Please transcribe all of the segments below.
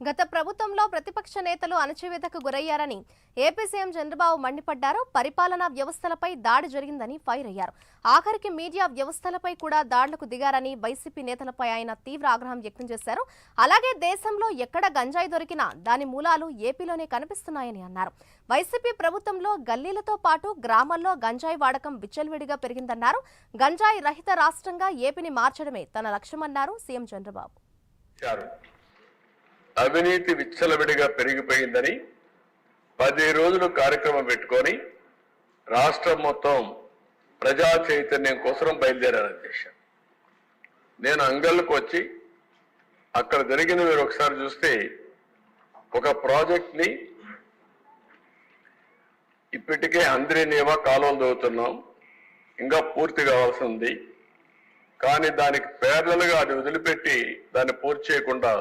గత ప్రభుత్వంలో ప్రతిపక్ష నేతలు అణచివేతకు గురయ్యారని ఏపీ సీఎం చంద్రబాబు మండిపడ్డారు. పరిపాలనా వ్యవస్థలపై దాడి జరిగిందని ఫైర్ అయ్యారు. ఆఖరికి మీడియా వ్యవస్థలపై కూడా దాడులకు దిగారని వైసీపీ నేతలపై ఆయన తీవ్ర ఆగ్రహం వ్యక్తం చేశారు. అలాగే దేశంలో ఎక్కడ గంజాయి దొరికినా దాని మూలాలు ఏపీలోనే కనిపిస్తున్నాయని అన్నారు. వైసీపీ ప్రభుత్వంలో గల్లీలతో పాటు గ్రామాల్లో గంజాయి వాడకం విచ్చలవిడిగా పెరిగిందన్నారు. గంజాయి రహిత రాష్ట్రంగా ఏపీని మార్చడమే తన లక్ష్యమన్నారు సీఎం చంద్రబాబు. అవినీతి విచ్చలవిడిగా పెరిగిపోయిందని 10 రోజులు కార్యక్రమం పెట్టుకొని రాష్ట్రం మొత్తం ప్రజా చైతన్యం కోసం బయలుదేరారు అధ్యక్ష. నేను అంగళ్ళకు వచ్చి అక్కడ జరిగిన మీరు ఒకసారి చూస్తే ఒక ప్రాజెక్ట్ ని ఇప్పటికే అంద్రినేవా కాలువలు దవ్వుతున్నాం, ఇంకా పూర్తి కావాల్సి ఉంది. కానీ దానికి పేర్లలుగా అది వదిలిపెట్టి దాన్ని పూర్తి చేయకుండా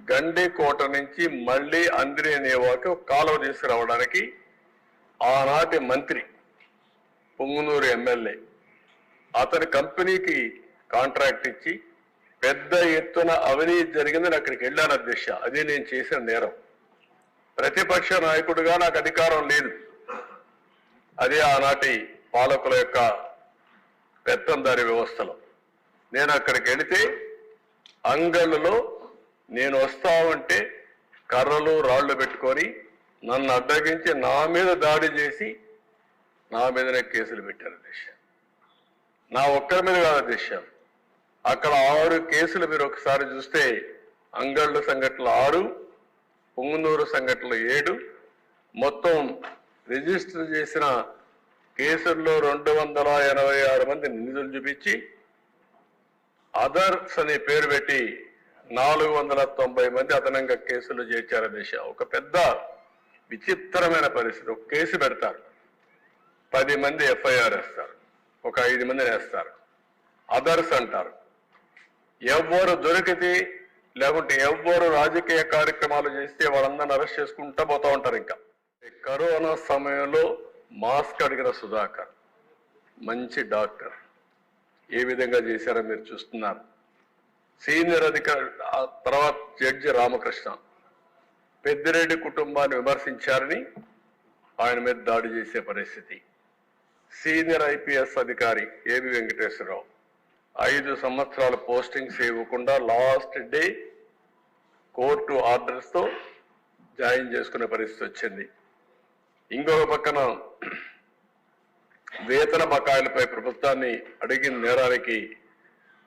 గండికోట నుంచి మళ్లీ అంద్రినేవాకి ఒక కాలువ తీసుకురావడానికి ఆనాటి మంత్రి పొంగునూరు ఎమ్మెల్యే అతని కంపెనీకి కాంట్రాక్ట్ ఇచ్చి పెద్ద ఎత్తున అవినీతి జరిగిందని అక్కడికి వెళ్ళాను అధ్యక్ష. అది నేను చేసిన నేరం. ప్రతిపక్ష నాయకుడిగా నాకు అధికారం లేదు. అదే ఆనాటి పాలకుల యొక్క పెత్తందారి వ్యవస్థలో నేను అక్కడికి వెళితే అంగళ్ళలో నేను వస్తామంటే కర్రలు రాళ్లు పెట్టుకొని నన్ను అడ్డగించి నా మీద దాడి చేసి నా మీదనే కేసులు పెట్టారు అధ్యక్ష. నా ఒక్కరి మీద కాదు అధ్యక్ష, అక్కడ 6 కేసులు మీరు ఒకసారి చూస్తే అంగళ్ళు సంఘటనలు 6, పొంగునూరు సంఘటనలు 7, మొత్తం రిజిస్టర్ చేసిన కేసుల్లో 286 మంది నిందితులు చూపించి అదర్స్ అనే పేరు పెట్టి 490 మంది అదనంగా కేసులు చేర్చారు దిశ. ఒక పెద్ద విచిత్రమైన పరిస్థితి. ఒక కేసు పెడతారు, 10 మంది ఎఫ్ఐఆర్ వేస్తారు, ఒక 5 మందిని వేస్తారు, అదర్స్ అంటారు. ఎవ్వరు దొరికితే లేకుంటే ఎవ్వరు రాజకీయ కార్యక్రమాలు చేస్తే వాళ్ళందరినీ అరెస్ట్ చేసుకుంటూ పోతా ఉంటారు. ఇంకా కరోనా సమయంలో మాస్క్ అడిగిన సుధాకర్ మంచి డాక్టర్ ఏ విధంగా చేశారో మీరు చూస్తున్నారు. సీనియర్ అధికారి తర్వాత జడ్జి రామకృష్ణ పెద్దిరెడ్డి కుటుంబాన్ని విమర్శించారని ఆయన మీద దాడి చేసే పరిస్థితి. సీనియర్ ఐపీఎస్ అధికారి ఏబి వెంకటేశ్వరరావు 5 సంవత్సరాల పోస్టింగ్స్ ఇవ్వకుండా లాస్ట్ డే కోర్టు ఆర్డర్స్ తో జాయిన్ చేసుకునే పరిస్థితి వచ్చింది. ఇంకొక పక్కన వేతన బకాయిలపై ప్రభుత్వాన్ని అడిగిన నేరానికి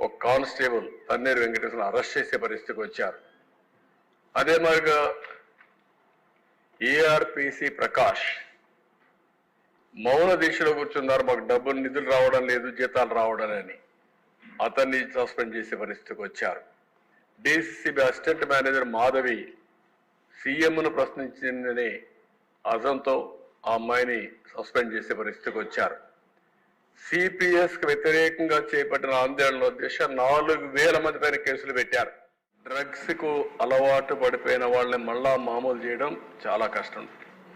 ఒక కానిస్టేబుల్ తన్నీరు వెంకటేశ్వర అరెస్ట్ చేసే పరిస్థితికి వచ్చారు. అదే మాదిరిగా ఏఆర్పిసి ప్రకాష్ మౌన దీక్షలో కూర్చున్నారు. మాకు డబ్బులు నిధులు రావడం లేదు, జీతాలు రావడం అని అతన్ని సస్పెండ్ చేసే పరిస్థితికి వచ్చారు. డిసిసిబి అసిస్టెంట్ మేనేజర్ మాధవి సీఎంను ప్రశ్నించిందనే అజంతో ఆ అమ్మాయిని సస్పెండ్ చేసే పరిస్థితికి వచ్చారు. సిపిఎస్ కు వ్యతిరేకంగా చేపట్టిన ఆందోళనలో 4,000 మంది పైన కేసులు పెట్టారు. డ్రగ్స్ కు అలవాటు పడిపోయిన వాళ్ళని మళ్ళా మామూలు చేయడం చాలా కష్టం.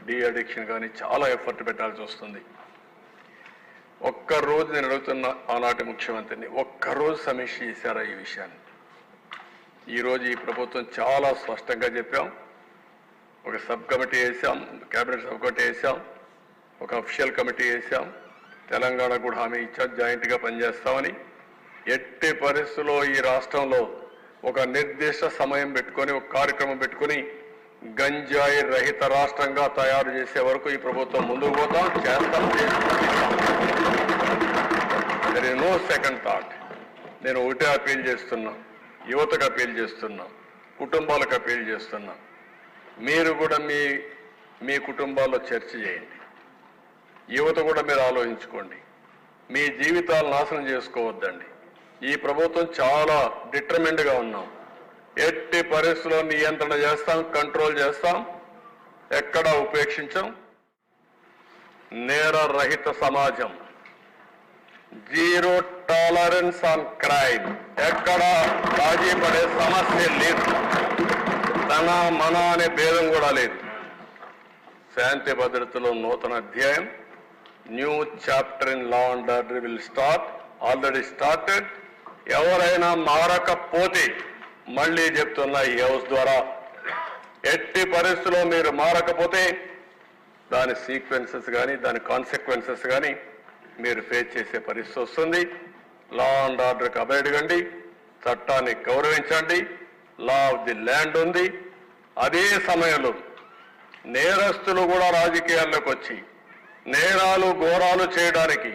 డి అడిక్షన్ కానీ చాలా ఎఫర్ట్ పెట్టాల్సి వస్తుంది. ఒక్కరోజు నేను అడుగుతున్న ఆనాటి ముఖ్యమంత్రిని, ఒక్కరోజు సమీక్ష చేశారా ఈ విషయాన్ని? ఈరోజు ఈ ప్రభుత్వం చాలా స్పష్టంగా చెప్పాం. ఒక సబ్ కమిటీ వేసాం, కేబినెట్ సబ్ కమిటీ వేసాం, ఒక అఫీషియల్ కమిటీ వేసాం. తెలంగాణ కూడా హామీ ఇచ్చాం, జాయింట్గా పనిచేస్తామని. ఎట్టి పరిస్థితుల్లో ఈ రాష్ట్రంలో ఒక నిర్దిష్ట సమయం పెట్టుకొని ఒక కార్యక్రమం పెట్టుకుని గంజాయి రహిత రాష్ట్రంగా తయారు చేసే వరకు ఈ ప్రభుత్వం ముందుకు పోతాం, చేస్తాం. There is no second thought. నేను ఒకటే అపీల్ చేస్తున్నా, యువతకు అపీల్ చేస్తున్నా, కుటుంబాలకు అపీల్ చేస్తున్నా. మీరు కూడా మీ కుటుంబాల్లో చర్చ చేయండి. యువత కూడా మీరు ఆలోచించుకోండి. మీ జీవితాలు నాశనం చేసుకోవద్దండి. ఈ ప్రభుత్వం చాలా డిటర్మిన్డ్గా ఉన్నాం. ఎట్టి పరిస్థితుల్లో నియంత్రణ చేస్తాం, కంట్రోల్ చేస్తాం, ఎక్కడా ఉపేక్షించాం. నేర రహిత సమాజం, జీరో టాలరెన్స్ ఆన్ క్రైమ్. ఎక్కడా రాజీ పడే సమస్య లేదు. తన మన అనే భేదం కూడా లేదు. శాంతి భద్రతలో నూతన అధ్యాయం, new chapter in law and order will start, already started. ఎవరైనా మారకపోతే మళ్ళీ చెప్తున్నా, ఈ హౌస్ ద్వారా ఎట్టి పరిస్థితుల్లో మీరు మారకపోతే దాని సీక్వెన్సెస్ కానీ దాని కాన్సిక్వెన్సెస్ కానీ మీరు ఫేస్ చేసే పరిస్థితి వస్తుంది. లా అండ్ ఆర్డర్కి అబైడ్ కండి, చట్టాన్ని గౌరవించండి. లా ఆఫ్ ది ల్యాండ్ ఉంది. అదే సమయంలో నేరస్తులు కూడా రాజకీయాల్లోకి వచ్చి నేరాలు ఘోరాలు చేయడానికి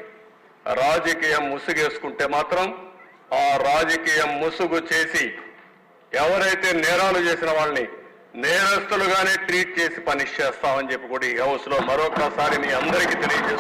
రాజకీయం ముసుగేసుకుంటే మాత్రం ఆ రాజకీయం ముసుగు చేసి ఎవరైతే నేరాలు చేసిన వాళ్ళని నేరస్తులుగానే ట్రీట్ చేసి పనిష్ చేస్తామని చెప్పి కూడా ఈ హౌస్ లో మరొకసారి మీ అందరికీ తెలియజేస్తున్నాను.